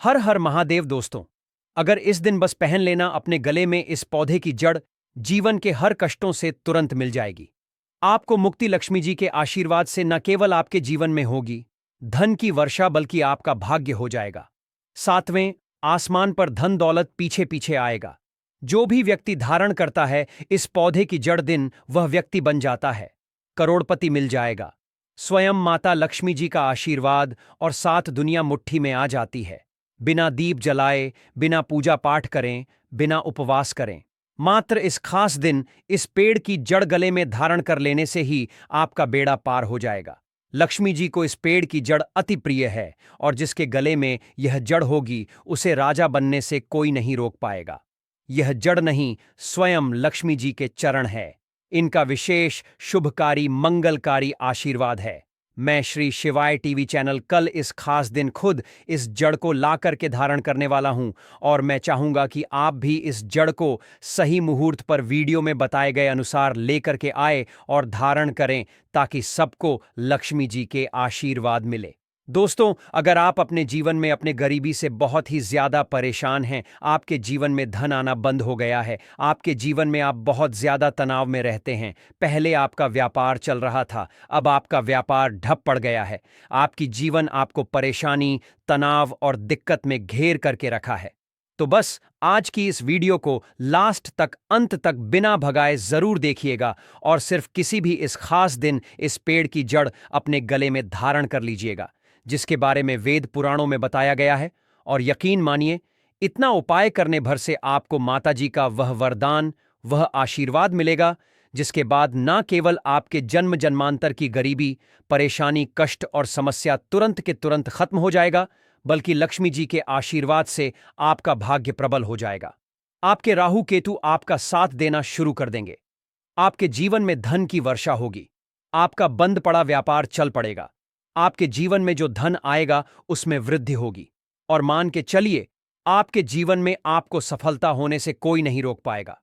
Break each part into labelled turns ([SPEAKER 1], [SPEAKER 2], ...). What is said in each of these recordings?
[SPEAKER 1] हर हर महादेव दोस्तों। अगर इस दिन बस पहन लेना अपने गले में इस पौधे की जड़, जीवन के हर कष्टों से तुरंत मिल जाएगी। आपको मुक्ति लक्ष्मी जी के आशीर्वाद से न केवल आपके जीवन में होगी धन की वर्षा, बल्कि आपका भाग्य हो जाएगा। सातवें आसमान पर धन दौलत पीछे पीछे आएगा। जो भी व्यक्ति धारण करता है इस पौधे की जड़, दिन वह व्यक्ति बन जाता है करोड़पति मिल जाएगा। स्वयं माता लक्ष्मी जी का आशीर्वाद और सात दुनिया मुट्ठी में आ जाती है। बिना दीप जलाए, बिना पूजा पाठ करें, बिना उपवास करें, मात्र इस खास दिन इस पेड़ की जड़ गले में धारण कर लेने से ही आपका बेड़ा पार हो जाएगा। लक्ष्मी जी को इस पेड़ की जड़ अति प्रिय है और जिसके गले में यह जड़ होगी उसे राजा बनने से कोई नहीं रोक पाएगा। यह जड़ नहीं, स्वयं लक्ष्मी जी के चरण है। इनका विशेष शुभकारी मंगलकारी आशीर्वाद है। मैं श्री शिवाय टीवी चैनल कल इस खास दिन खुद इस जड़ को ला करके धारण करने वाला हूं और मैं चाहूंगा कि आप भी इस जड़ को सही मुहूर्त पर वीडियो में बताए गए अनुसार लेकर के आए और धारण करें, ताकि सबको लक्ष्मी जी के आशीर्वाद मिले। दोस्तों, अगर आप अपने जीवन में अपने गरीबी से बहुत ही ज्यादा परेशान हैं, आपके जीवन में धन आना बंद हो गया है, आपके जीवन में आप बहुत ज्यादा तनाव में रहते हैं, पहले आपका व्यापार चल रहा था, अब आपका व्यापार ठप पड़ गया है, आपकी जीवन आपको परेशानी, तनाव और दिक्कत में घेर करके रखा है, तो बस आज की इस वीडियो को लास्ट तक, अंत तक बिना भगाए जरूर देखिएगा और सिर्फ किसी भी इस खास दिन इस पेड़ की जड़ अपने गले में धारण कर लीजिएगा, जिसके बारे में वेद पुराणों में बताया गया है। और यकीन मानिए, इतना उपाय करने भर से आपको माताजी का वह वरदान, वह आशीर्वाद मिलेगा, जिसके बाद न केवल आपके जन्म जन्मांतर की गरीबी, परेशानी, कष्ट और समस्या तुरंत के तुरंत खत्म हो जाएगा, बल्कि लक्ष्मी जी के आशीर्वाद से आपका भाग्य प्रबल हो जाएगा। आपके राहु केतु आपका साथ देना शुरू कर देंगे। आपके जीवन में धन की वर्षा होगी। आपका बंद पड़ा व्यापार चल पड़ेगा। आपके जीवन में जो धन आएगा उसमें वृद्धि होगी। और मान के चलिए, आपके जीवन में आपको सफलता होने से कोई नहीं रोक पाएगा।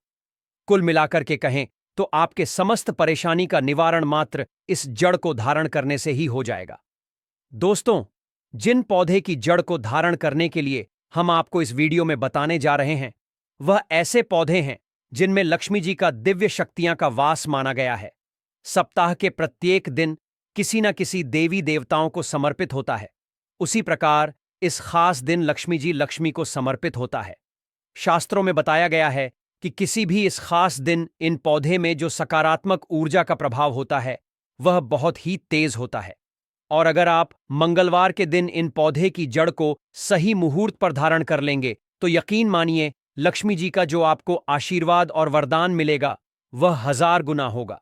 [SPEAKER 1] कुल मिलाकर के कहें तो आपके समस्त परेशानी का निवारण मात्र इस जड़ को धारण करने से ही हो जाएगा। दोस्तों, जिन पौधे की जड़ को धारण करने के लिए हम आपको इस वीडियो में बताने जा रहे हैं, वह ऐसे पौधे हैं जिनमें लक्ष्मी जी का दिव्य शक्तियां का वास माना गया है। सप्ताह के प्रत्येक दिन किसी न किसी देवी देवताओं को समर्पित होता है। उसी प्रकार इस खास दिन लक्ष्मी जी लक्ष्मी को समर्पित होता है। शास्त्रों में बताया गया है कि किसी भी इस खास दिन इन पौधे में जो सकारात्मक ऊर्जा का प्रभाव होता है वह बहुत ही तेज होता है। और अगर आप मंगलवार के दिन इन पौधे की जड़ को सही मुहूर्त पर धारण कर लेंगे तो यकीन मानिए, लक्ष्मी जी का जो आपको आशीर्वाद और वरदान मिलेगा वह 1000 गुना होगा।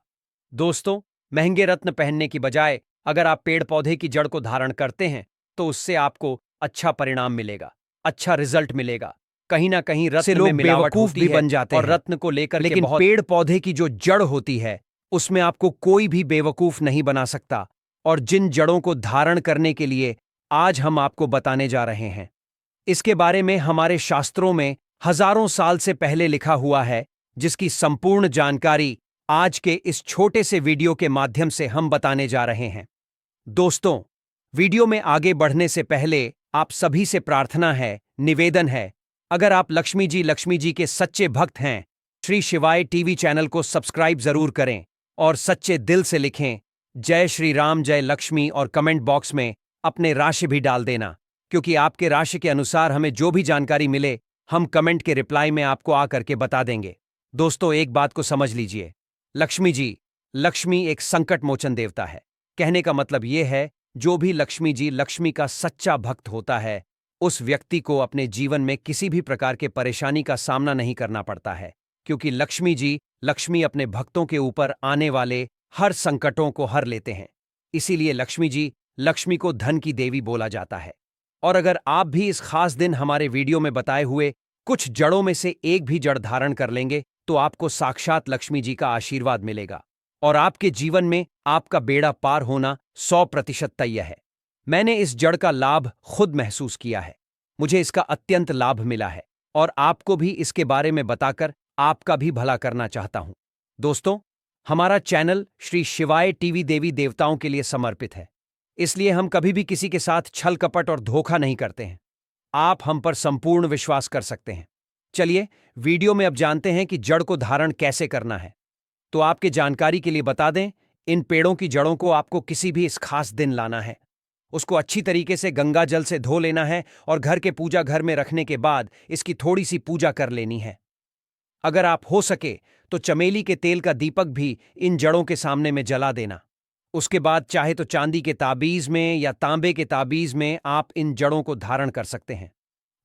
[SPEAKER 1] दोस्तों, महंगे रत्न पहनने की बजाय अगर आप पेड़ पौधे की जड़ को धारण करते हैं तो उससे आपको अच्छा परिणाम मिलेगा, अच्छा रिजल्ट मिलेगा। कहीं ना कहीं रत्न में मिलावट होती भी बन जाते हैं और रत्न को लेकर, लेकिन पेड़ पौधे की जो जड़ होती है उसमें आपको कोई भी बेवकूफ नहीं बना सकता। और जिन जड़ों को धारण करने के लिए आज हम आपको बताने जा रहे हैं, इसके बारे में हमारे शास्त्रों में हजारों साल से पहले लिखा हुआ है, जिसकी संपूर्ण जानकारी आज के इस छोटे से वीडियो के माध्यम से हम बताने जा रहे हैं। दोस्तों, वीडियो में आगे बढ़ने से पहले आप सभी से प्रार्थना है, निवेदन है, अगर आप लक्ष्मी जी के सच्चे भक्त हैं, श्री शिवाय टीवी चैनल को सब्सक्राइब जरूर करें और सच्चे दिल से लिखें जय श्री राम, जय लक्ष्मी, और कमेंट बॉक्स में अपने राशि भी डाल देना, क्योंकि आपके राशि के अनुसार हमें जो भी जानकारी मिले हम कमेंट के रिप्लाई में आपको आकर के बता देंगे। दोस्तों, एक बात को समझ लीजिए, लक्ष्मी एक संकट मोचन देवता है। कहने का मतलब यह है, जो भी लक्ष्मी का सच्चा भक्त होता है उस व्यक्ति को अपने जीवन में किसी भी प्रकार के परेशानी का सामना नहीं करना पड़ता है, क्योंकि लक्ष्मी अपने भक्तों के ऊपर आने वाले हर संकटों को हर लेते हैं। इसीलिए लक्ष्मी को धन की देवी बोला जाता है। और अगर आप भी इस खास दिन हमारे वीडियो में बताए हुए कुछ जड़ों में से एक भी जड़ धारण कर लेंगे तो आपको साक्षात लक्ष्मी जी का आशीर्वाद मिलेगा और आपके जीवन में आपका बेड़ा पार होना 100% तय है। मैंने इस जड़ का लाभ खुद महसूस किया है, मुझे इसका अत्यंत लाभ मिला है और आपको भी इसके बारे में बताकर आपका भी भला करना चाहता हूं। दोस्तों, हमारा चैनल श्री शिवाय टीवी देवी देवताओं के लिए समर्पित है, इसलिए हम कभी भी किसी के साथ छल कपट और धोखा नहीं करते हैं। आप हम पर संपूर्ण विश्वास कर सकते हैं। चलिए वीडियो में अब जानते हैं कि जड़ को धारण कैसे करना है। तो आपके जानकारी के लिए बता दें, इन पेड़ों की जड़ों को आपको किसी भी इस खास दिन लाना है। उसको अच्छी तरीके से गंगा जल से धो लेना है और घर के पूजा घर में रखने के बाद इसकी थोड़ी सी पूजा कर लेनी है। अगर आप हो सके तो चमेली के तेल का दीपक भी इन जड़ों के सामने में जला देना। उसके बाद चाहे तो चांदी के ताबीज में या तांबे के ताबीज में आप इन जड़ों को धारण कर सकते हैं।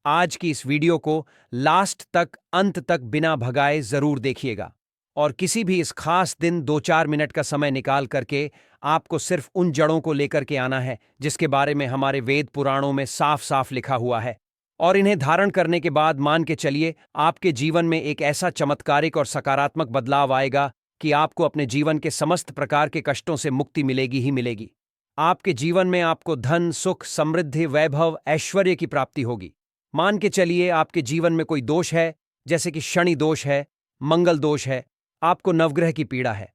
[SPEAKER 1] आज की इस वीडियो को लास्ट तक अंत तक बिना भगाए जरूर देखिएगा और किसी भी इस खास दिन 2-4 मिनट का समय निकाल करके आपको सिर्फ उन जड़ों को लेकर के आना है जिसके बारे में हमारे वेद पुराणों में साफ साफ लिखा हुआ है। और इन्हें धारण करने के बाद मान के चलिए आपके जीवन में एक ऐसा चमत्कारिक और सकारात्मक बदलाव आएगा कि आपको अपने जीवन के समस्त प्रकार के कष्टों से मुक्ति मिलेगी ही मिलेगी। आपके जीवन में आपको धन, सुख, समृद्धि, वैभव, ऐश्वर्य की प्राप्ति होगी। मान के चलिए आपके जीवन में कोई दोष है, जैसे कि शनि दोष है, मंगल दोष है, आपको नवग्रह की पीड़ा है,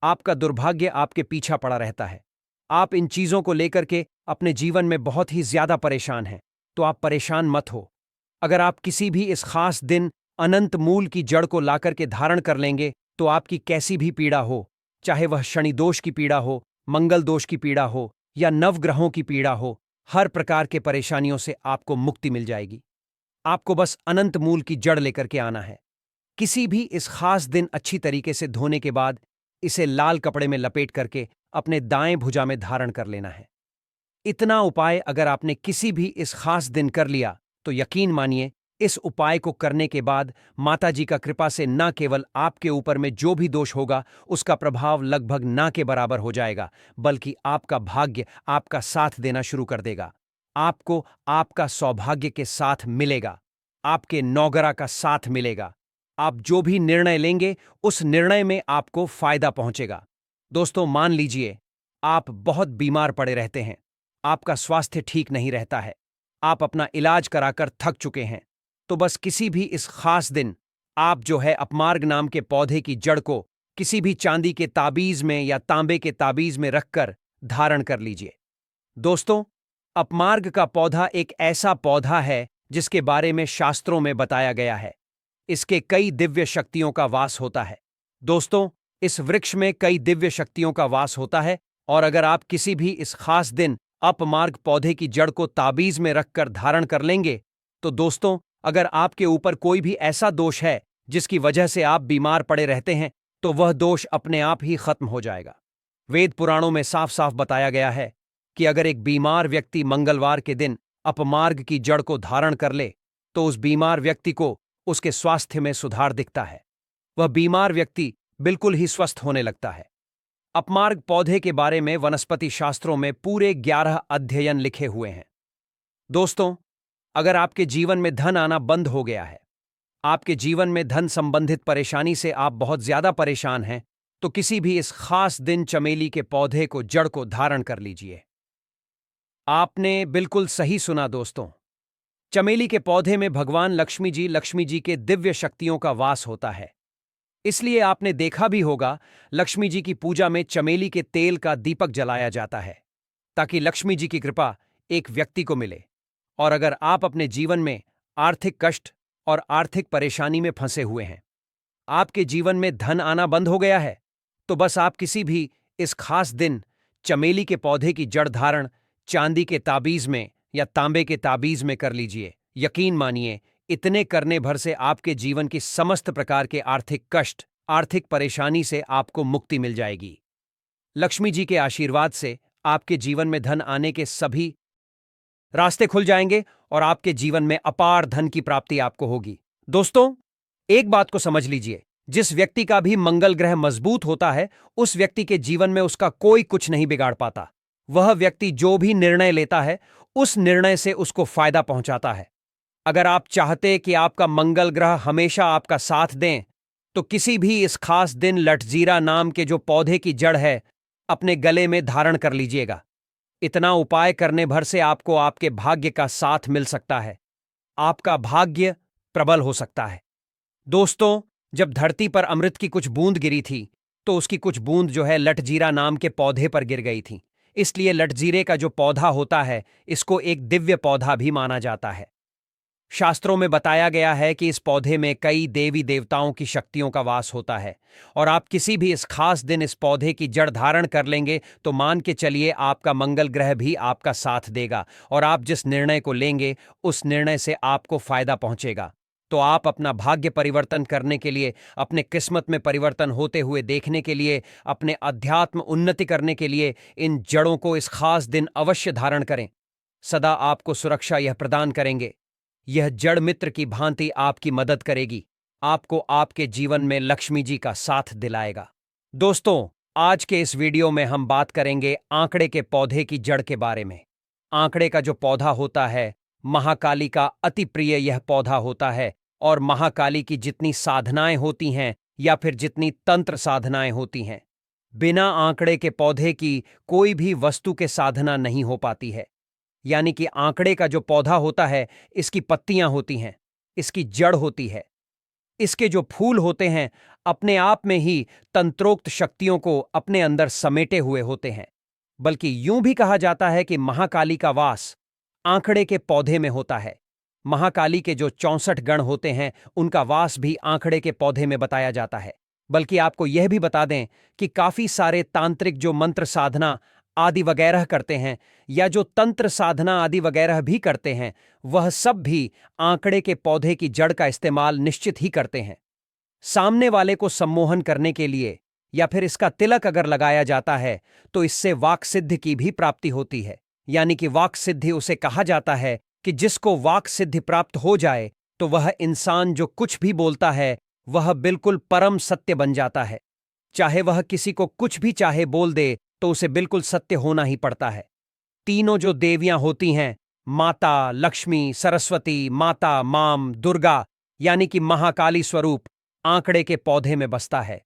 [SPEAKER 1] आपका दुर्भाग्य आपके पीछा पड़ा रहता है, आप इन चीजों को लेकर के अपने जीवन में बहुत ही ज्यादा परेशान हैं, तो आप परेशान मत हो। अगर आप किसी भी इस खास दिन अनंत मूल की जड़ को लाकर के धारण कर लेंगे तो आपकी कैसी भी पीड़ा हो, चाहे वह शनि दोष की पीड़ा हो, मंगल दोष की पीड़ा हो या नवग्रहों की पीड़ा हो, हर प्रकार के परेशानियों से आपको मुक्ति मिल जाएगी। आपको बस अनंत मूल की जड़ लेकर के आना है। किसी भी इस खास दिन अच्छी तरीके से धोने के बाद इसे लाल कपड़े में लपेट करके अपने दाएं भुजा में धारण कर लेना है। इतना उपाय अगर आपने किसी भी इस खास दिन कर लिया तो यकीन मानिए इस उपाय को करने के बाद माताजी का कृपा से न केवल आपके ऊपर में जो भी दोष होगा उसका प्रभाव लगभग ना के बराबर हो जाएगा, बल्कि आपका भाग्य आपका साथ देना शुरू कर देगा। आपको आपका सौभाग्य के साथ मिलेगा, आपके नौगरा का साथ मिलेगा। आप जो भी निर्णय लेंगे उस निर्णय में आपको फायदा पहुंचेगा। दोस्तों मान लीजिए आप बहुत बीमार पड़े रहते हैं, आपका स्वास्थ्य ठीक नहीं रहता है, आप अपना इलाज कराकर थक चुके हैं, तो बस किसी भी इस खास दिन आप जो है अपमार्ग नाम के पौधे की जड़ को किसी भी चांदी के ताबीज में या तांबे के ताबीज में रखकर धारण कर लीजिए। दोस्तों अपमार्ग का पौधा एक ऐसा पौधा है जिसके बारे में शास्त्रों में बताया गया है। इसके कई दिव्य शक्तियों का वास होता है। दोस्तों इस वृक्ष में कई दिव्य शक्तियों का वास होता है और अगर आप किसी भी इस खास दिन अपमार्ग पौधे की जड़ को ताबीज में रखकर धारण कर लेंगे तो दोस्तों अगर आपके ऊपर कोई भी ऐसा दोष है जिसकी वजह से आप बीमार पड़े रहते हैं तो वह दोष अपने आप ही खत्म हो जाएगा। वेद पुराणों में साफ साफ बताया गया है कि अगर एक बीमार व्यक्ति मंगलवार के दिन अपमार्ग की जड़ को धारण कर ले तो उस बीमार व्यक्ति को उसके स्वास्थ्य में सुधार दिखता है, वह बीमार व्यक्ति बिल्कुल ही स्वस्थ होने लगता है। अपमार्ग पौधे के बारे में वनस्पति शास्त्रों में पूरे 11 अध्ययन लिखे हुए हैं। दोस्तों अगर आपके जीवन में धन आना बंद हो गया है, आपके जीवन में धन संबंधित परेशानी से आप बहुत ज्यादा परेशान हैं, तो किसी भी इस खास दिन चमेली के पौधे को जड़ को धारण कर लीजिए। आपने बिल्कुल सही सुना दोस्तों, चमेली के पौधे में भगवान लक्ष्मी जी के दिव्य शक्तियों का वास होता है। इसलिए आपने देखा भी होगा लक्ष्मी जी की पूजा में चमेली के तेल का दीपक जलाया जाता है ताकि लक्ष्मी जी की कृपा एक व्यक्ति को मिले। और अगर आप अपने जीवन में आर्थिक कष्ट और आर्थिक परेशानी में फंसे हुए हैं, आपके जीवन में धन आना बंद हो गया है, तो बस आप किसी भी इस खास दिन चमेली के पौधे की जड़ धारण चांदी के ताबीज में या तांबे के ताबीज में कर लीजिए। यकीन मानिए इतने करने भर से आपके जीवन की समस्त प्रकार के आर्थिक कष्ट, आर्थिक परेशानी से आपको मुक्ति मिल जाएगी। लक्ष्मी जी के आशीर्वाद से आपके जीवन में धन आने के सभी रास्ते खुल जाएंगे और आपके जीवन में अपार धन की प्राप्ति आपको होगी। दोस्तों एक बात को समझ लीजिए, जिस व्यक्ति का भी मंगल ग्रह मजबूत होता है उस व्यक्ति के जीवन में उसका कोई कुछ नहीं बिगाड़ पाता। वह व्यक्ति जो भी निर्णय लेता है उस निर्णय से उसको फायदा पहुंचाता है। अगर आप चाहते कि आपका मंगल ग्रह हमेशा आपका साथ दें तो किसी भी इस खास दिन लटजीरा नाम के जो पौधे की जड़ है अपने गले में धारण कर लीजिएगा। इतना उपाय करने भर से आपको आपके भाग्य का साथ मिल सकता है, आपका भाग्य प्रबल हो सकता है। दोस्तों जब धरती पर अमृत की कुछ बूंद गिरी थी तो उसकी कुछ बूंद जो है लटजीरा नाम के पौधे पर गिर गई थी। इसलिए लटजीरे का जो पौधा होता है इसको एक दिव्य पौधा भी माना जाता है। शास्त्रों में बताया गया है कि इस पौधे में कई देवी देवताओं की शक्तियों का वास होता है और आप किसी भी इस खास दिन इस पौधे की जड़ धारण कर लेंगे तो मान के चलिए आपका मंगल ग्रह भी आपका साथ देगा और आप जिस निर्णय को लेंगे उस निर्णय से आपको फायदा पहुंचेगा। तो आप अपना भाग्य परिवर्तन करने के लिए, अपने किस्मत में परिवर्तन होते हुए देखने के लिए, अपने अध्यात्म उन्नति करने के लिए इन जड़ों को इस खास दिन अवश्य धारण करें। सदा आपको सुरक्षा यह प्रदान करेंगे। यह जड़ मित्र की भांति आपकी मदद करेगी, आपको आपके जीवन में लक्ष्मी जी का साथ दिलाएगा। दोस्तों, आज के इस वीडियो में हम बात करेंगे आंकड़े के पौधे की जड़ के बारे में। आंकड़े का जो पौधा होता है, महाकाली का अति प्रिय यह पौधा होता है और महाकाली की जितनी साधनाएं होती हैं या फिर जितनी तंत्र साधनाएं होती हैं, बिना आंकड़े के पौधे की कोई भी वस्तु के साधना नहीं हो पाती है। यानी कि आंकड़े का जो पौधा होता है, इसकी पत्तियां होती हैं, इसकी जड़ होती है, इसके जो फूल होते हैं अपने आप में ही तंत्रोक्त शक्तियों को अपने अंदर समेटे हुए होते हैं। बल्कि यूं भी कहा जाता है कि महाकाली का वास आंकड़े के पौधे में होता है। महाकाली के जो 64 गण होते हैं उनका वास भी आंकड़े के पौधे में बताया जाता है। बल्कि आपको यह भी बता दें कि काफी सारे तांत्रिक जो मंत्र साधना आदि वगैरह करते हैं या जो तंत्र साधना आदि वगैरह भी करते हैं, वह सब भी आंकड़े के पौधे की जड़ का इस्तेमाल निश्चित ही करते हैं। सामने वाले को सम्मोहन करने के लिए या फिर इसका तिलक अगर लगाया जाता है तो इससे वाक सिद्धि की भी प्राप्ति होती है। यानी कि वाक सिद्धि उसे कहा जाता है कि जिसको वाक सिद्धि प्राप्त हो जाए तो वह इंसान जो कुछ भी बोलता है वह बिल्कुल परम सत्य बन जाता है। चाहे वह किसी को कुछ भी चाहे बोल दे तो उसे बिल्कुल सत्य होना ही पड़ता है। तीनों जो देवियां होती हैं, माता लक्ष्मी, सरस्वती, माता माम, दुर्गा, यानी कि महाकाली स्वरूप आंकड़े के पौधे में बसता है।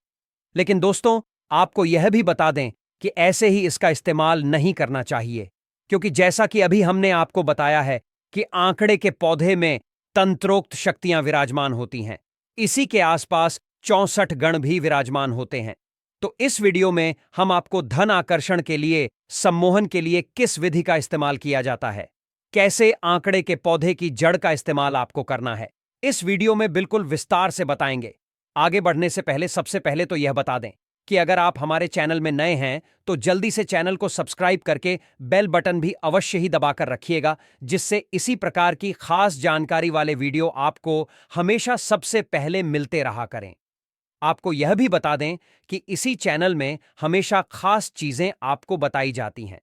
[SPEAKER 1] लेकिन दोस्तों, आपको यह भी बता दें कि ऐसे ही इसका इस्तेमाल नहीं करना चाहिए, क्योंकि जैसा कि अभी हमने आपको बताया है कि आंकड़े के पौधे में तंत्रोक्त शक्तियां विराजमान होती हैं। इसी के आसपास 64 गण भी विराजमान होते हैं। तो इस वीडियो में हम आपको धन आकर्षण के लिए, सम्मोहन के लिए किस विधि का इस्तेमाल किया जाता है, कैसे आंकड़े के पौधे की जड़ का इस्तेमाल आपको करना है, इस वीडियो में बिल्कुल विस्तार से बताएंगे। आगे बढ़ने से पहले सबसे पहले तो यह बता दें कि अगर आप हमारे चैनल में नए हैं तो जल्दी से चैनल को सब्सक्राइब करके बेल बटन भी अवश्य ही दबाकर रखिएगा, जिससे इसी प्रकार की खास जानकारी वाले वीडियो आपको हमेशा सबसे पहले मिलते रहा करें। आपको यह भी बता दें कि इसी चैनल में हमेशा खास चीजें आपको बताई जाती हैं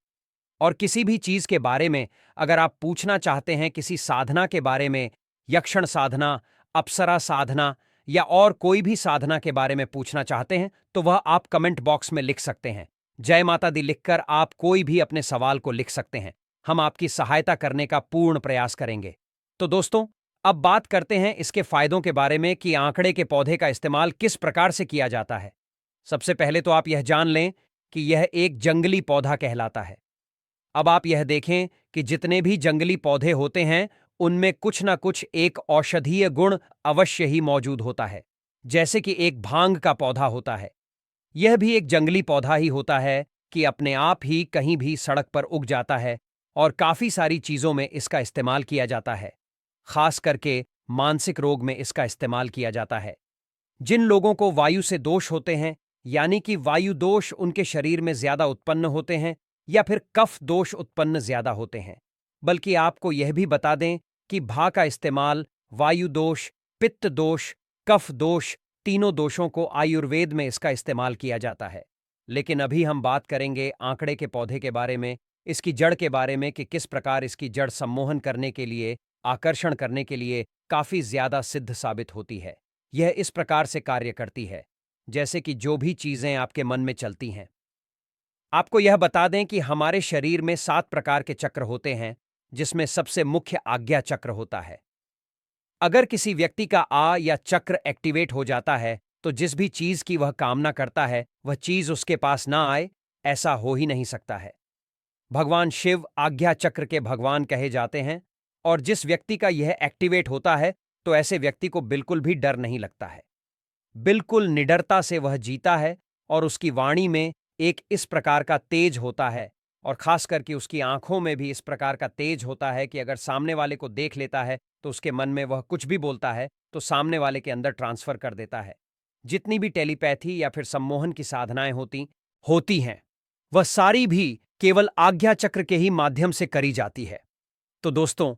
[SPEAKER 1] और किसी भी चीज के बारे में अगर आप पूछना चाहते हैं, किसी साधना के बारे में, यक्षण साधना, अप्सरा साधना या और कोई भी साधना के बारे में पूछना चाहते हैं तो वह आप कमेंट बॉक्स में लिख सकते हैं। जय माता दी लिखकर आप कोई भी अपने सवाल को लिख सकते हैं। हम आपकी सहायता करने का पूर्ण प्रयास करेंगे। तो दोस्तों, अब बात करते हैं इसके फायदों के बारे में कि आंकड़े के पौधे का इस्तेमाल किस प्रकार से किया जाता है। सबसे पहले तो आप यह जान लें कि यह एक जंगली पौधा कहलाता है। अब आप यह देखें कि जितने भी जंगली पौधे होते हैं उनमें कुछ ना कुछ एक औषधीय गुण अवश्य ही मौजूद होता है। जैसे कि एक भांग का पौधा होता है, यह भी एक जंगली पौधा ही होता है कि अपने आप ही कहीं भी सड़क पर उग जाता है और काफी सारी चीजों में इसका इस्तेमाल किया जाता है। खास करके मानसिक रोग में इसका इस्तेमाल किया जाता है। जिन लोगों को वायु से दोष होते हैं, यानी कि वायु दोष उनके शरीर में ज्यादा उत्पन्न होते हैं या फिर कफ दोष उत्पन्न ज्यादा होते हैं। बल्कि आपको यह भी बता दें कि भा का इस्तेमाल वायु दोष, पित्त दोष, कफ दोष, तीनों दोषों को आयुर्वेद में इसका इस्तेमाल किया जाता है। लेकिन अभी हम बात करेंगे आंकड़े के पौधे के बारे में, इसकी जड़ के बारे में कि किस प्रकार इसकी जड़ सम्मोहन करने के लिए, आकर्षण करने के लिए काफी ज्यादा सिद्ध साबित होती है। यह इस प्रकार से कार्य करती है जैसे कि जो भी चीजें आपके मन में चलती हैं। आपको यह बता दें कि हमारे शरीर में 7 प्रकार के चक्र होते हैं, जिसमें सबसे मुख्य आज्ञा चक्र होता है। अगर किसी व्यक्ति का आ या चक्र एक्टिवेट हो जाता है तो जिस भी चीज की वह कामना करता है वह चीज उसके पास ना आए, ऐसा हो ही नहीं सकता है। भगवान शिव आज्ञा चक्र के भगवान कहे जाते हैं और जिस व्यक्ति का यह एक्टिवेट होता है तो ऐसे व्यक्ति को बिल्कुल भी डर नहीं लगता है। बिल्कुल निडरता से वह जीता है और उसकी वाणी में एक इस प्रकार का तेज होता है और खास करके उसकी आंखों में भी इस प्रकार का तेज होता है कि अगर सामने वाले को देख लेता है तो उसके मन में वह कुछ भी बोलता है तो सामने वाले के अंदर ट्रांसफर कर देता है। जितनी भी टेलीपैथी या फिर सम्मोहन की साधनाएं होती होती हैं वह सारी भी केवल आज्ञा चक्र के ही माध्यम से करी जाती है। तो दोस्तों,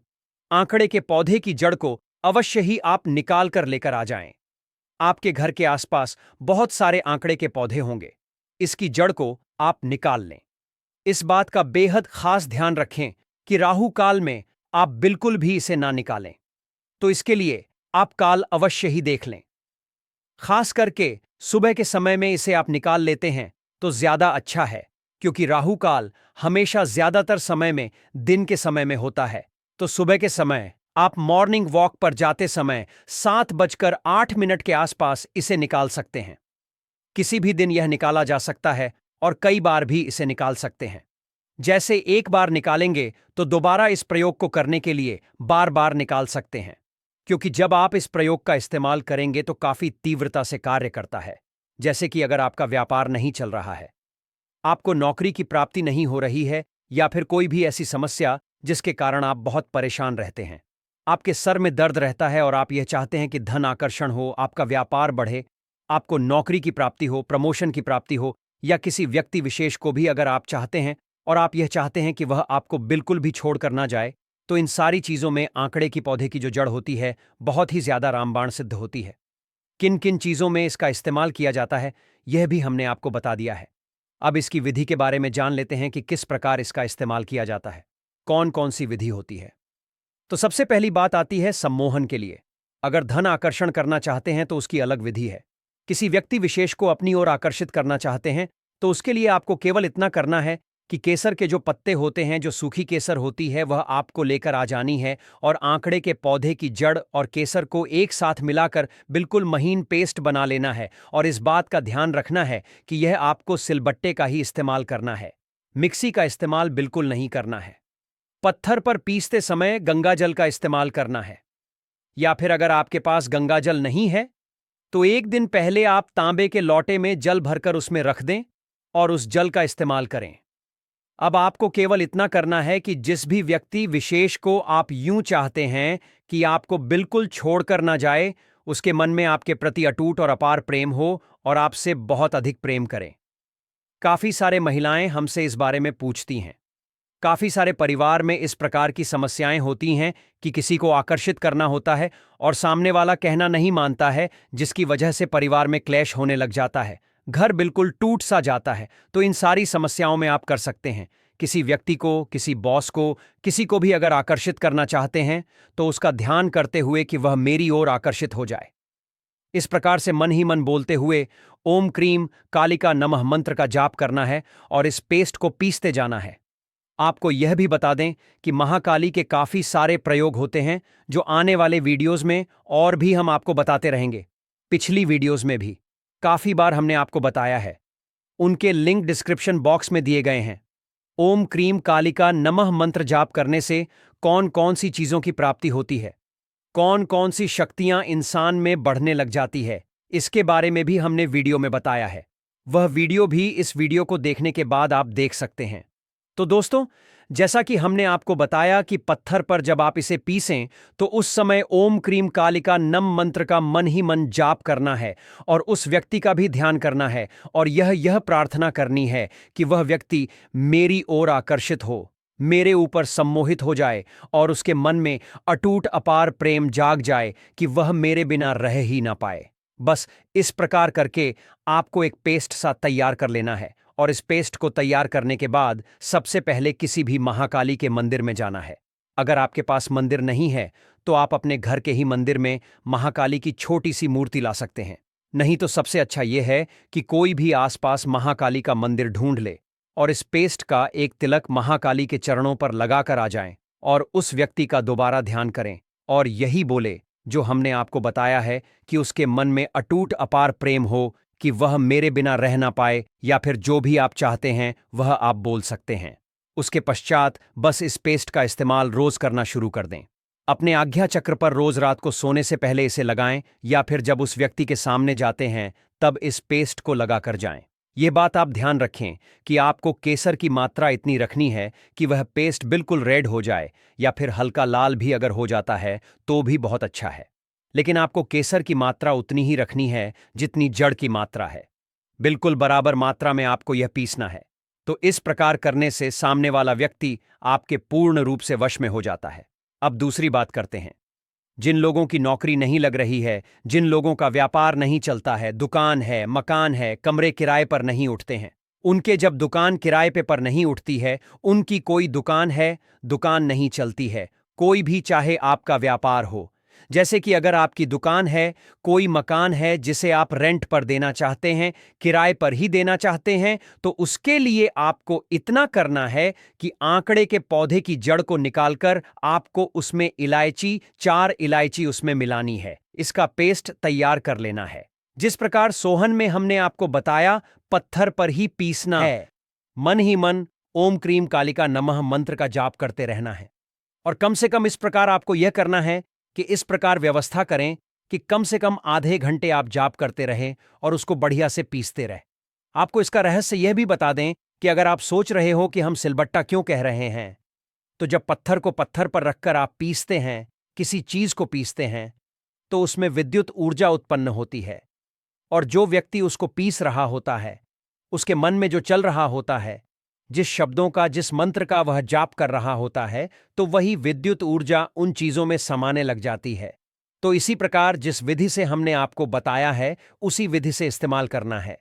[SPEAKER 1] आंकड़े के पौधे की जड़ को अवश्य ही आप निकाल कर लेकर आ जाएं। आपके घर के आसपास बहुत सारे आंकड़े के पौधे होंगे। इसकी जड़ को आप निकाल लें। इस बात का बेहद खास ध्यान रखें कि राहु काल में आप बिल्कुल भी इसे ना निकालें। तो इसके लिए आप काल अवश्य ही देख लें। खास करके सुबह के समय में इसे आप निकाल लेते हैं तो ज्यादा अच्छा है, क्योंकि राहु काल हमेशा ज्यादातर समय में दिन के समय में होता है। तो सुबह के समय आप मॉर्निंग वॉक पर जाते समय 7:08 के आसपास इसे निकाल सकते हैं। किसी भी दिन यह निकाला जा सकता है और कई बार भी इसे निकाल सकते हैं। जैसे एक बार निकालेंगे तो दोबारा इस प्रयोग को करने के लिए बार बार निकाल सकते हैं, क्योंकि जब आप इस प्रयोग का इस्तेमाल करेंगे तो काफी तीव्रता से कार्य करता है। जैसे कि अगर आपका व्यापार नहीं चल रहा है, आपको नौकरी की प्राप्ति नहीं हो रही है, या फिर कोई भी ऐसी समस्या जिसके कारण आप बहुत परेशान रहते हैं, आपके सर में दर्द रहता है और आप यह चाहते हैं कि धन आकर्षण हो, आपका व्यापार बढ़े, आपको नौकरी की प्राप्ति हो, प्रमोशन की प्राप्ति हो, या किसी व्यक्ति विशेष को भी अगर आप चाहते हैं और आप यह चाहते हैं कि वह आपको बिल्कुल भी छोड़कर ना जाए, तो इन सारी चीजों में आंकड़े की पौधे की जो जड़ होती है बहुत ही ज्यादा रामबाण सिद्ध होती है। किन किन चीजों में इसका इस्तेमाल किया जाता है यह भी हमने आपको बता दिया है। अब इसकी विधि के बारे में जान लेते हैं कि किस प्रकार इसका इस्तेमाल किया जाता है, कौन कौन सी विधि होती है। तो सबसे पहली बात आती है सम्मोहन के लिए। अगर धन आकर्षण करना चाहते हैं तो उसकी अलग विधि है। किसी व्यक्ति विशेष को अपनी ओर आकर्षित करना चाहते हैं तो उसके लिए आपको केवल इतना करना है कि केसर के जो पत्ते होते हैं, जो सूखी केसर होती है, वह आपको लेकर आ जानी है और आंकड़े के पौधे की जड़ और केसर को एक साथ मिलाकर बिल्कुल महीन पेस्ट बना लेना है। और इस बात का ध्यान रखना है कि यह आपको सिलबट्टे का ही इस्तेमाल करना है, मिक्सी का इस्तेमाल बिल्कुल नहीं करना है। पत्थर पर पीसते समय गंगाजल का इस्तेमाल करना है, या फिर अगर आपके पास गंगाजल नहीं है तो एक दिन पहले आप तांबे के लोटे में जल भरकर उसमें रख दें और उस जल का इस्तेमाल करें। अब आपको केवल इतना करना है कि जिस भी व्यक्ति विशेष को आप यूं चाहते हैं कि आपको बिल्कुल छोड़कर ना जाए, उसके मन में आपके प्रति अटूट और अपार प्रेम हो और आपसे बहुत अधिक प्रेम करें। काफी सारे महिलाएं हमसे इस बारे में पूछती हैं। काफी सारे परिवार में इस प्रकार की समस्याएं होती हैं कि किसी को आकर्षित करना होता है और सामने वाला कहना नहीं मानता है, जिसकी वजह से परिवार में क्लैश होने लग जाता है, घर बिल्कुल टूट सा जाता है। तो इन सारी समस्याओं में आप कर सकते हैं। किसी व्यक्ति को, किसी बॉस को, किसी को भी अगर आकर्षित करना चाहते हैं तो उसका ध्यान करते हुए कि वह मेरी ओर आकर्षित हो जाए, इस प्रकार से मन ही मन बोलते हुए ओम क्रीम कालिका नमः मंत्र का जाप करना है और इस पेस्ट को पीसते जाना है। आपको यह भी बता दें कि महाकाली के काफी सारे प्रयोग होते हैं, जो आने वाले वीडियोस में और भी हम आपको बताते रहेंगे। पिछली वीडियोस में भी काफी बार हमने आपको बताया है, उनके लिंक डिस्क्रिप्शन बॉक्स में दिए गए हैं। ओम क्रीम कालिका नमः मंत्र जाप करने से कौन कौन सी चीजों की प्राप्ति होती है, कौन कौन सी शक्तियां इंसान में बढ़ने लग जाती है, इसके बारे में भी हमने वीडियो में बताया है। वह वीडियो भी इस वीडियो को देखने के बाद आप देख सकते हैं। तो दोस्तों, जैसा कि हमने आपको बताया कि पत्थर पर जब आप इसे पीसें तो उस समय ओम क्रीम कालिका नम मंत्र का मन ही मन जाप करना है और उस व्यक्ति का भी ध्यान करना है और यह प्रार्थना करनी है कि वह व्यक्ति मेरी ओर आकर्षित हो, मेरे ऊपर सम्मोहित हो जाए और उसके मन में अटूट अपार प्रेम जाग जाए कि वह मेरे बिना रह ही ना पाए। बस इस प्रकार करके आपको एक पेस्ट सा तैयार कर लेना है और इस पेस्ट को तैयार करने के बाद सबसे पहले किसी भी महाकाली के मंदिर में जाना है। अगर आपके पास मंदिर नहीं है तो आप अपने घर के ही मंदिर में महाकाली की छोटी सी मूर्ति ला सकते हैं। नहीं तो सबसे अच्छा यह है कि कोई भी आसपास महाकाली का मंदिर ढूंढ ले और इस पेस्ट का एक तिलक महाकाली के चरणों पर लगाकर आ जाएं और उस व्यक्ति का दोबारा ध्यान करें और यही बोले जो हमने आपको बताया है कि उसके मन में अटूट अपार प्रेम हो कि वह मेरे बिना रह ना पाए, या फिर जो भी आप चाहते हैं वह आप बोल सकते हैं। उसके पश्चात बस इस पेस्ट का इस्तेमाल रोज करना शुरू कर दें। अपने आज्ञा चक्र पर रोज रात को सोने से पहले इसे लगाएं, या फिर जब उस व्यक्ति के सामने जाते हैं तब इस पेस्ट को लगाकर जाएं। ये बात आप ध्यान रखें कि आपको केसर की मात्रा इतनी रखनी है कि वह पेस्ट बिल्कुल रेड हो जाए, या फिर हल्का लाल भी अगर हो जाता है तो भी बहुत अच्छा है। लेकिन आपको केसर की मात्रा उतनी ही रखनी है जितनी जड़ की मात्रा है। बिल्कुल बराबर मात्रा में आपको यह पीसना है। तो इस प्रकार करने से सामने वाला व्यक्ति आपके पूर्ण रूप से वश में हो जाता है। अब दूसरी बात करते हैं। जिन लोगों की नौकरी नहीं लग रही है, जिन लोगों का व्यापार नहीं चलता है, दुकान है, मकान है, कमरे किराए पर नहीं उठते हैं, उनके जब दुकान किराए पे पर नहीं उठती है, उनकी कोई दुकान है, दुकान नहीं चलती है, कोई भी चाहे आपका व्यापार हो। जैसे कि अगर आपकी दुकान है, कोई मकान है जिसे आप रेंट पर देना चाहते हैं, किराए पर ही देना चाहते हैं, तो उसके लिए आपको इतना करना है कि आंकड़े के पौधे की जड़ को निकालकर आपको उसमें इलायची, 4 इलायची उसमें मिलानी है। इसका पेस्ट तैयार कर लेना है। जिस प्रकार सोहन में हमने आपको बताया, पत्थर पर ही पीसना है। मन ही मन ओम क्रीम कालिका नमः मंत्र का जाप करते रहना है। और कम से कम इस प्रकार आपको यह करना है कि इस प्रकार व्यवस्था करें कि कम से कम आधे घंटे आप जाप करते रहें और उसको बढ़िया से पीसते रहें। आपको इसका रहस्य यह भी बता दें कि अगर आप सोच रहे हो कि हम सिलबट्टा क्यों कह रहे हैं, तो जब पत्थर को पत्थर पर रखकर आप पीसते हैं, किसी चीज को पीसते हैं, तो उसमें विद्युत ऊर्जा उत्पन्न होती है। और जो व्यक्ति उसको पीस रहा होता है, उसके मन में जो चल रहा होता है, जिस शब्दों का, जिस मंत्र का वह जाप कर रहा होता है, तो वही विद्युत ऊर्जा उन चीजों में समाने लग जाती है। तो इसी प्रकार जिस विधि से हमने आपको बताया है, उसी विधि से इस्तेमाल करना है।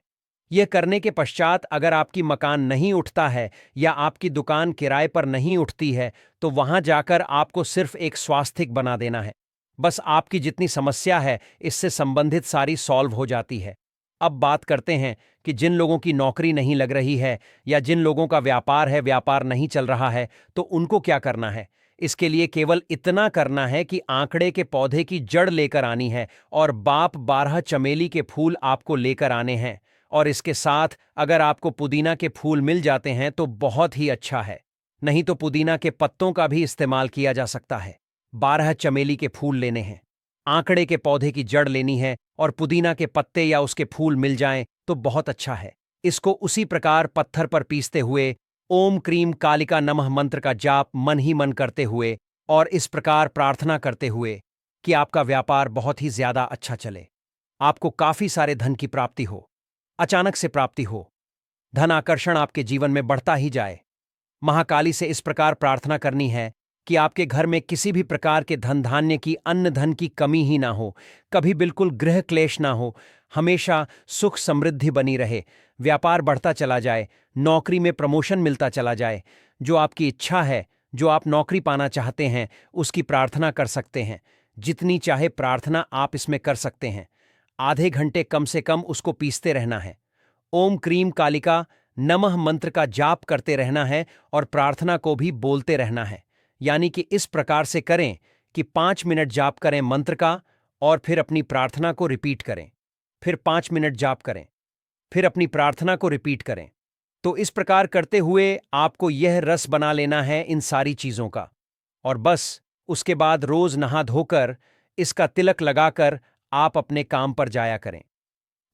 [SPEAKER 1] यह करने के पश्चात अगर आपकी मकान नहीं उठता है या आपकी दुकान किराए पर नहीं उठती है, तो वहां जाकर आपको सिर्फ एक स्वास्थिक बना देना है। बस आपकी जितनी समस्या है इससे संबंधित सारी सॉल्व हो जाती है। अब बात करते हैं कि जिन लोगों की नौकरी नहीं लग रही है या जिन लोगों का व्यापार है, व्यापार नहीं चल रहा है, तो उनको क्या करना है। इसके लिए केवल इतना करना है कि आंकड़े के पौधे की जड़ लेकर आनी है और बाप 12 चमेली के फूल आपको लेकर आने हैं। और इसके साथ अगर आपको पुदीना के फूल मिल जाते हैं तो बहुत ही अच्छा है, नहीं तो पुदीना के पत्तों का भी इस्तेमाल किया जा सकता है। 12 चमेली के फूल लेने हैं, आंकड़े के पौधे की जड़ लेनी है और पुदीना के पत्ते या उसके फूल मिल जाएं तो बहुत अच्छा है। इसको उसी प्रकार पत्थर पर पीसते हुए ओम क्रीम कालिका नमः मंत्र का जाप मन ही मन करते हुए और इस प्रकार प्रार्थना करते हुए कि आपका व्यापार बहुत ही ज्यादा अच्छा चले, आपको काफी सारे धन की प्राप्ति हो, अचानक से प्राप्ति हो, धन आकर्षण आपके जीवन में बढ़ता ही जाए। महाकाली से इस प्रकार प्रार्थना करनी है कि आपके घर में किसी भी प्रकार के धन धान्य की, अन्न धन की कमी ही ना हो, कभी बिल्कुल गृह क्लेश ना हो, हमेशा सुख समृद्धि बनी रहे, व्यापार बढ़ता चला जाए, नौकरी में प्रमोशन मिलता चला जाए। जो आपकी इच्छा है, जो आप नौकरी पाना चाहते हैं, उसकी प्रार्थना कर सकते हैं। जितनी चाहे प्रार्थना आप इसमें कर सकते हैं। आधे घंटे कम से कम उसको पीसते रहना है। ओम क्रीम कालिका नमः मंत्र का जाप करते रहना है और प्रार्थना को भी बोलते रहना है। यानी कि इस प्रकार से करें कि 5 मिनट जाप करें मंत्र का और फिर अपनी प्रार्थना को रिपीट करें, फिर 5 मिनट जाप करें, फिर अपनी प्रार्थना को रिपीट करें। तो इस प्रकार करते हुए आपको यह रस बना लेना है इन सारी चीजों का, और बस उसके बाद रोज नहा धोकर इसका तिलक लगाकर आप अपने काम पर जाया करें।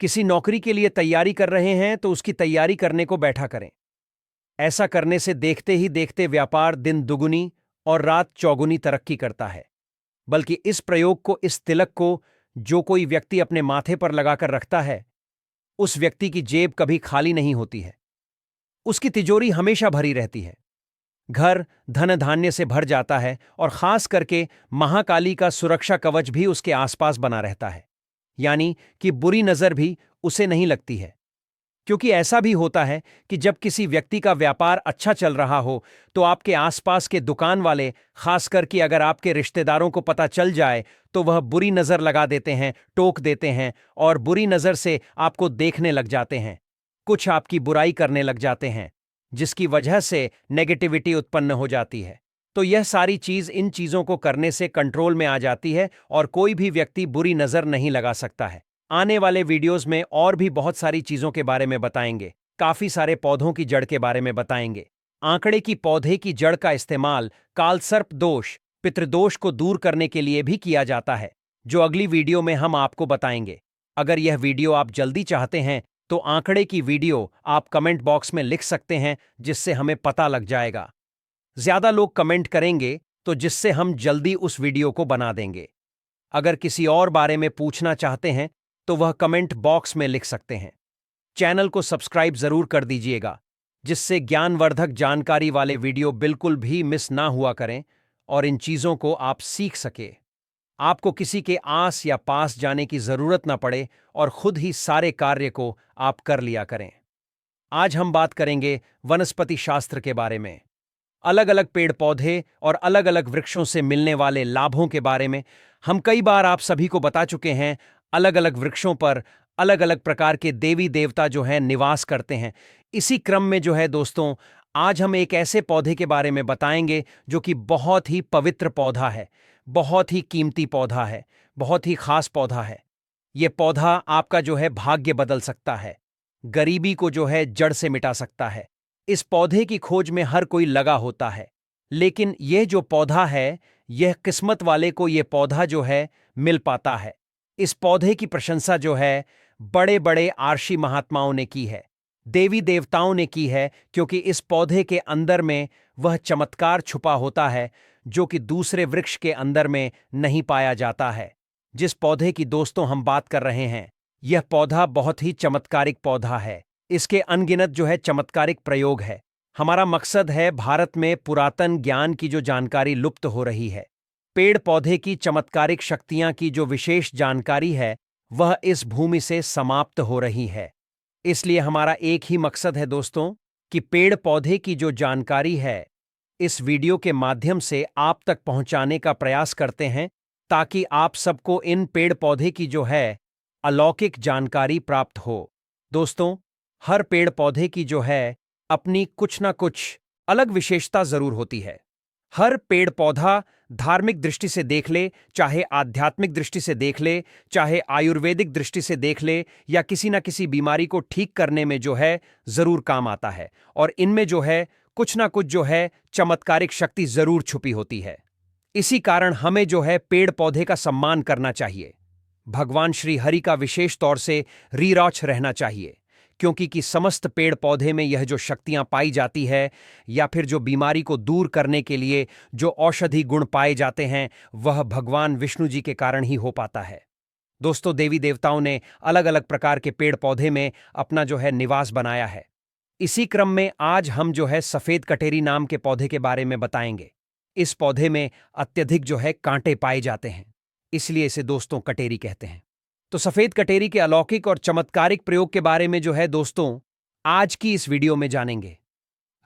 [SPEAKER 1] किसी नौकरी के लिए तैयारी कर रहे हैं तो उसकी तैयारी करने को बैठा करें। ऐसा करने से देखते ही देखते व्यापार दिन दुगुनी और रात चौगुनी तरक्की करता है। बल्कि इस प्रयोग को, इस तिलक को जो कोई व्यक्ति अपने माथे पर लगाकर रखता है, उस व्यक्ति की जेब कभी खाली नहीं होती है, उसकी तिजोरी हमेशा भरी रहती है, घर धन धान्य से भर जाता है और खास करके महाकाली का सुरक्षा कवच भी उसके आसपास बना रहता है। यानी कि बुरी नजर भी उसे नहीं लगती है। क्योंकि ऐसा भी होता है कि जब किसी व्यक्ति का व्यापार अच्छा चल रहा हो तो आपके आसपास के दुकान वाले, खास करके अगर आपके रिश्तेदारों को पता चल जाए, तो वह बुरी नजर लगा देते हैं, टोक देते हैं और बुरी नजर से आपको देखने लग जाते हैं, कुछ आपकी बुराई करने लग जाते हैं, जिसकी वजह से नेगेटिविटी उत्पन्न हो जाती है। तो यह सारी चीज इन चीजों को करने से कंट्रोल में आ जाती है और कोई भी व्यक्ति बुरी नजर नहीं लगा सकता है। आने वाले वीडियोस में और भी बहुत सारी चीजों के बारे में बताएंगे, काफी सारे पौधों की जड़ के बारे में बताएंगे। आंकड़े की पौधे की जड़ का इस्तेमाल कालसर्प दोष, पितृदोष को दूर करने के लिए भी किया जाता है, जो अगली वीडियो में हम आपको बताएंगे। अगर यह वीडियो आप जल्दी चाहते हैं तो आंकड़े की वीडियो आप कमेंट बॉक्स में लिख सकते हैं, जिससे हमें पता लग जाएगा। ज्यादा लोग कमेंट करेंगे तो जिससे हम जल्दी उस वीडियो को बना देंगे। अगर किसी और बारे में पूछना चाहते हैं तो वह कमेंट बॉक्स में लिख सकते हैं। चैनल को सब्सक्राइब जरूर कर दीजिएगा, जिससे ज्ञानवर्धक जानकारी वाले वीडियो बिल्कुल भी मिस ना हुआ करें और इन चीजों को आप सीख सके। आपको किसी के आस या पास जाने की जरूरत ना पड़े और खुद ही सारे कार्य को आप कर लिया करें। आज हम बात करेंगे वनस्पति शास्त्र के बारे में। अलग अलग पेड़ पौधे और अलग अलग वृक्षों से मिलने वाले लाभों के बारे में हम कई बार आप सभी को बता चुके हैं। अलग अलग वृक्षों पर अलग अलग प्रकार के देवी देवता जो हैं निवास करते हैं। इसी क्रम में जो है दोस्तों, आज हम एक ऐसे पौधे के बारे में बताएंगे जो कि बहुत ही पवित्र पौधा है, बहुत ही कीमती पौधा है, बहुत ही खास पौधा है। यह पौधा आपका जो है भाग्य बदल सकता है, गरीबी को जो है जड़ से मिटा सकता है। इस पौधे की खोज में हर कोई लगा होता है, लेकिन यह जो पौधा है, यह किस्मत वाले को यह पौधा जो है मिल पाता है। इस पौधे की प्रशंसा जो है बड़े बड़े आर्षी महात्माओं ने की है, देवी देवताओं ने की है, क्योंकि इस पौधे के अंदर में वह चमत्कार छुपा होता है जो कि दूसरे वृक्ष के अंदर में नहीं पाया जाता है। जिस पौधे की दोस्तों हम बात कर रहे हैं, यह पौधा बहुत ही चमत्कारिक पौधा है। इसके अनगिनत जो है चमत्कारिक प्रयोग है। हमारा मकसद है भारत में पुरातन ज्ञान की जो जानकारी लुप्त हो रही है, पेड़ पौधे की चमत्कारिक शक्तियां की जो विशेष जानकारी है, वह इस भूमि से समाप्त हो रही है। इसलिए हमारा एक ही मकसद है दोस्तों कि पेड़ पौधे की जो जानकारी है, इस वीडियो के माध्यम से आप तक पहुंचाने का प्रयास करते हैं, ताकि आप सबको इन पेड़ पौधे की जो है अलौकिक जानकारी प्राप्त हो। दोस्तों, हर पेड़ पौधे की जो है अपनी कुछ ना कुछ अलग विशेषता जरूर होती है। हर पेड़ पौधा धार्मिक दृष्टि से देख ले, चाहे आध्यात्मिक दृष्टि से देख ले, चाहे आयुर्वेदिक दृष्टि से देख ले, या किसी ना किसी बीमारी को ठीक करने में जो है जरूर काम आता है, और इनमें जो है कुछ ना कुछ जो है चमत्कारिक शक्ति जरूर छुपी होती है। इसी कारण हमें जो है पेड़ पौधे का सम्मान करना चाहिए। भगवान श्री हरि का विशेष तौर से रीरॉच रहना चाहिए, क्योंकि कि समस्त पेड़ पौधे में यह जो शक्तियां पाई जाती है, या फिर जो बीमारी को दूर करने के लिए जो औषधि गुण पाए जाते हैं, वह भगवान विष्णु जी के कारण ही हो पाता है। दोस्तों, देवी देवताओं ने अलग अलग प्रकार के पेड़ पौधे में अपना जो है निवास बनाया है। इसी क्रम में आज हम जो है सफेद कटेरी नाम के पौधे के बारे में बताएंगे। इस पौधे में अत्यधिक जो है कांटे पाए जाते हैं, इसलिए इसे दोस्तों कटेरी कहते हैं। तो सफेद कटेरी के अलौकिक और चमत्कारिक प्रयोग के बारे में जो है दोस्तों आज की इस वीडियो में जानेंगे।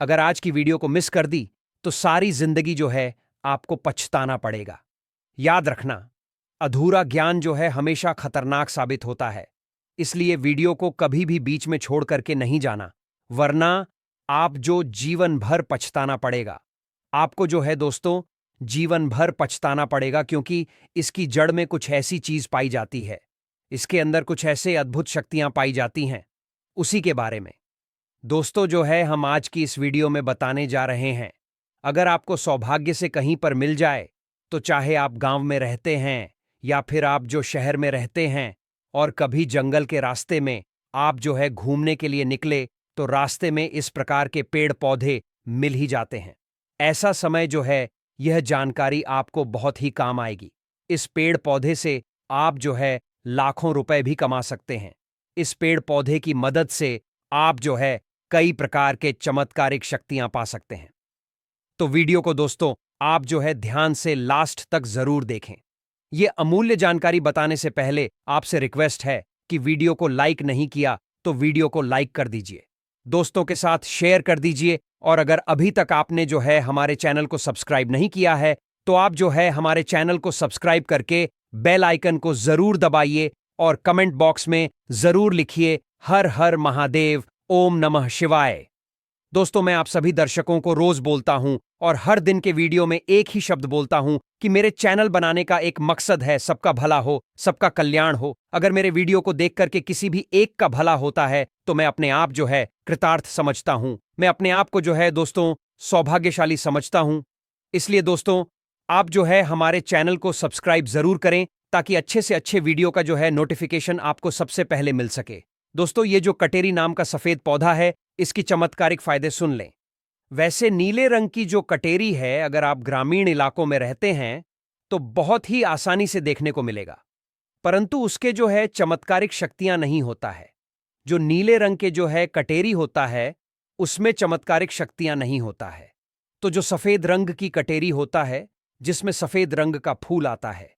[SPEAKER 1] अगर आज की वीडियो को मिस कर दी तो सारी जिंदगी जो है आपको पछताना पड़ेगा। याद रखना, अधूरा ज्ञान जो है हमेशा खतरनाक साबित होता है, इसलिए वीडियो को कभी भी बीच में छोड़ करके नहीं जाना, वरना आप जो जीवन भर पछताना पड़ेगा। आपको जो है दोस्तों जीवन भर पछताना पड़ेगा, क्योंकि इसकी जड़ में कुछ ऐसी चीज पाई जाती है, इसके अंदर कुछ ऐसे अद्भुत शक्तियां पाई जाती हैं। उसी के बारे में दोस्तों जो है हम आज की इस वीडियो में बताने जा रहे हैं। अगर आपको सौभाग्य से कहीं पर मिल जाए, तो चाहे आप गांव में रहते हैं या फिर आप जो शहर में रहते हैं, और कभी जंगल के रास्ते में आप जो है घूमने के लिए निकले, तो रास्ते में इस प्रकार के पेड़ पौधे मिल ही जाते हैं। ऐसा समय जो है यह जानकारी आपको बहुत ही काम आएगी। इस पेड़ पौधे से आप जो है लाखों रुपए भी कमा सकते हैं। इस पेड़ पौधे की मदद से आप जो है कई प्रकार के चमत्कारिक शक्तियां पा सकते हैं। तो वीडियो को दोस्तों आप जो है ध्यान से लास्ट तक जरूर देखें। यह अमूल्य जानकारी बताने से पहले आपसे रिक्वेस्ट है कि वीडियो को लाइक नहीं किया तो वीडियो को लाइक कर दीजिए, दोस्तों के साथ शेयर कर दीजिए, और अगर अभी तक आपने जो है हमारे चैनल को सब्सक्राइब नहीं किया है, तो आप जो है हमारे चैनल को सब्सक्राइब करके बेल आइकन को जरूर दबाइए और कमेंट बॉक्स में जरूर लिखिए हर हर महादेव, ओम नमः शिवाय। दोस्तों, मैं आप सभी दर्शकों को रोज बोलता हूं और हर दिन के वीडियो में एक ही शब्द बोलता हूं कि मेरे चैनल बनाने का एक मकसद है सबका भला हो, सबका कल्याण हो। अगर मेरे वीडियो को देख करके किसी भी एक का भला होता है तो मैं अपने आप जो है कृतार्थ समझता हूं, मैं अपने आप को जो है दोस्तों सौभाग्यशाली समझता हूं। इसलिए दोस्तों आप जो है हमारे चैनल को सब्सक्राइब जरूर करें, ताकि अच्छे से अच्छे वीडियो का जो है नोटिफिकेशन आपको सबसे पहले मिल सके। दोस्तों, ये जो कटेरी नाम का सफेद पौधा है, इसकी चमत्कारिक फायदे सुन लें। वैसे नीले रंग की जो कटेरी है, अगर आप ग्रामीण इलाकों में रहते हैं तो बहुत ही आसानी से देखने को मिलेगा, परंतु उसके जो है चमत्कारिक शक्तियां नहीं होता है। जो नीले रंग के जो है कटेरी होता है, उसमें चमत्कारिक शक्तियां नहीं होता है। तो जो सफेद रंग की कटेरी होता है, जिसमें सफेद रंग का फूल आता है,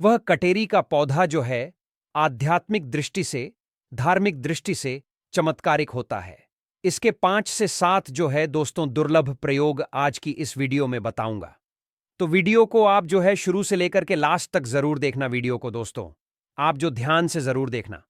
[SPEAKER 1] वह कटेरी का पौधा जो है आध्यात्मिक दृष्टि से, धार्मिक दृष्टि से चमत्कारिक होता है। इसके 5 से 7 जो है दोस्तों दुर्लभ प्रयोग आज की इस वीडियो में बताऊंगा। तो वीडियो को आप जो है शुरू से लेकर के लास्ट तक जरूर देखना। वीडियो को दोस्तों आप जो ध्यान से जरूर देखना।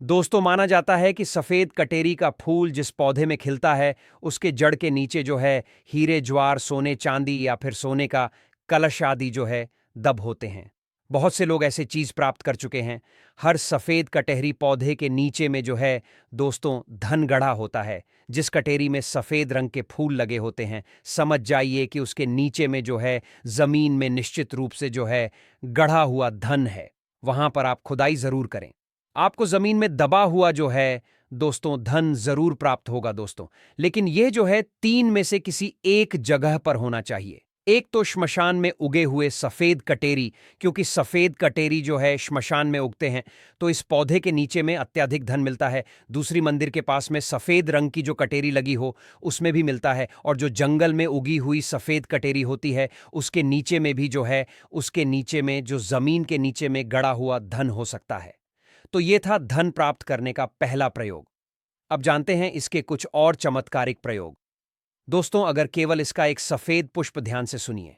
[SPEAKER 1] दोस्तों, माना जाता है कि सफेद कटेरी का फूल जिस पौधे में खिलता है, उसके जड़ के नीचे जो है हीरे, ज्वार, सोने, चांदी या फिर सोने का कलश आदि जो है दब होते हैं। बहुत से लोग ऐसे चीज प्राप्त कर चुके हैं। हर सफेद कटहरी पौधे के नीचे में जो है दोस्तों धन गढ़ा होता है। जिस कटेरी में सफेद रंग के फूल लगे होते हैं, समझ जाइए कि उसके नीचे में जो है जमीन में निश्चित रूप से जो है गढ़ा हुआ धन है। वहां पर आप खुदाई जरूर करें। आपको जमीन में दबा हुआ जो है दोस्तों धन जरूर प्राप्त होगा दोस्तों। लेकिन यह जो है 3 में से किसी एक जगह पर होना चाहिए। एक तो श्मशान में उगे हुए सफेद कटेरी, क्योंकि सफेद कटेरी जो है श्मशान में उगते हैं, तो इस पौधे के नीचे में अत्यधिक धन मिलता है। दूसरी मंदिर के पास में सफेद रंग की जो कटेरी लगी हो, उसमें भी मिलता है। और जो जंगल में उगी हुई सफेद कटेरी होती है, उसके नीचे में भी जो है, उसके नीचे में जो जमीन के नीचे में गड़ा हुआ धन हो सकता है। तो ये था धन प्राप्त करने का पहला प्रयोग। अब जानते हैं इसके कुछ और चमत्कारिक प्रयोग। दोस्तों, अगर केवल इसका एक सफेद पुष्प, ध्यान से सुनिए,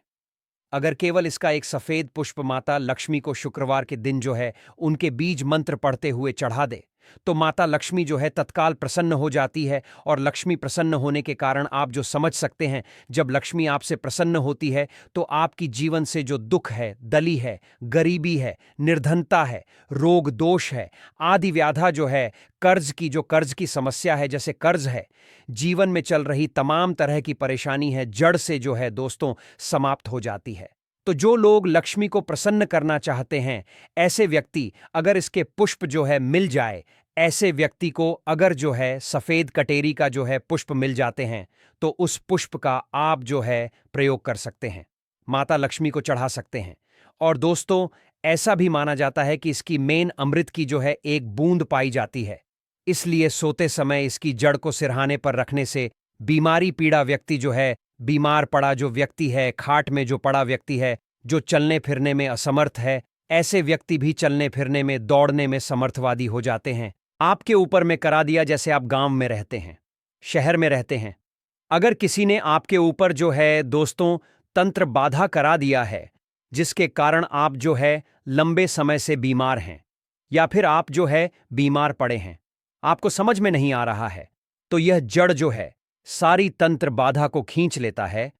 [SPEAKER 1] अगर केवल इसका एक सफेद पुष्प माता लक्ष्मी को शुक्रवार के दिन जो है उनके बीज मंत्र पढ़ते हुए चढ़ा दे, तो माता लक्ष्मी जो है तत्काल प्रसन्न हो जाती है। और लक्ष्मी प्रसन्न होने के कारण आप जो समझ सकते हैं, जब लक्ष्मी आपसे प्रसन्न होती है तो आपकी जीवन से जो दुख है, दली है, गरीबी है, निर्धनता है, रोग दोष है, आदि व्याधा जो है, कर्ज की समस्या है, जैसे कर्ज है, जीवन में चल रही तमाम तरह की परेशानी है, जड़ से जो है दोस्तों समाप्त हो जाती है। तो जो लोग लक्ष्मी को प्रसन्न करना चाहते हैं, ऐसे व्यक्ति अगर इसके पुष्प जो है मिल जाए, ऐसे व्यक्ति को अगर जो है सफेद कटेरी का जो है पुष्प मिल जाते हैं, तो उस पुष्प का आप जो है प्रयोग कर सकते हैं, माता लक्ष्मी को चढ़ा सकते हैं। और दोस्तों, ऐसा भी माना जाता है कि इसकी मेन अमृत की जो है एक बूंद पाई जाती है। इसलिए सोते समय इसकी जड़ को सिरहाने पर रखने से बीमारी पीड़ा व्यक्ति जो है, बीमार पड़ा जो व्यक्ति है, खाट में जो पड़ा व्यक्ति है, जो चलने फिरने में असमर्थ है, ऐसे व्यक्ति भी चलने फिरने में, दौड़ने में समर्थवादी हो जाते हैं। आपके ऊपर में करा दिया, जैसे आप गांव में रहते हैं, शहर में रहते हैं, अगर किसी ने आपके ऊपर जो है दोस्तों तंत्र बाधा करा दिया है, जिसके कारण आप जो है लंबे समय से बीमार हैं, या फिर आप जो है बीमार पड़े हैं, आपको समझ में नहीं आ रहा है, तो यह जड़ जो है सारी तंत्र बाधा को खींच लेता है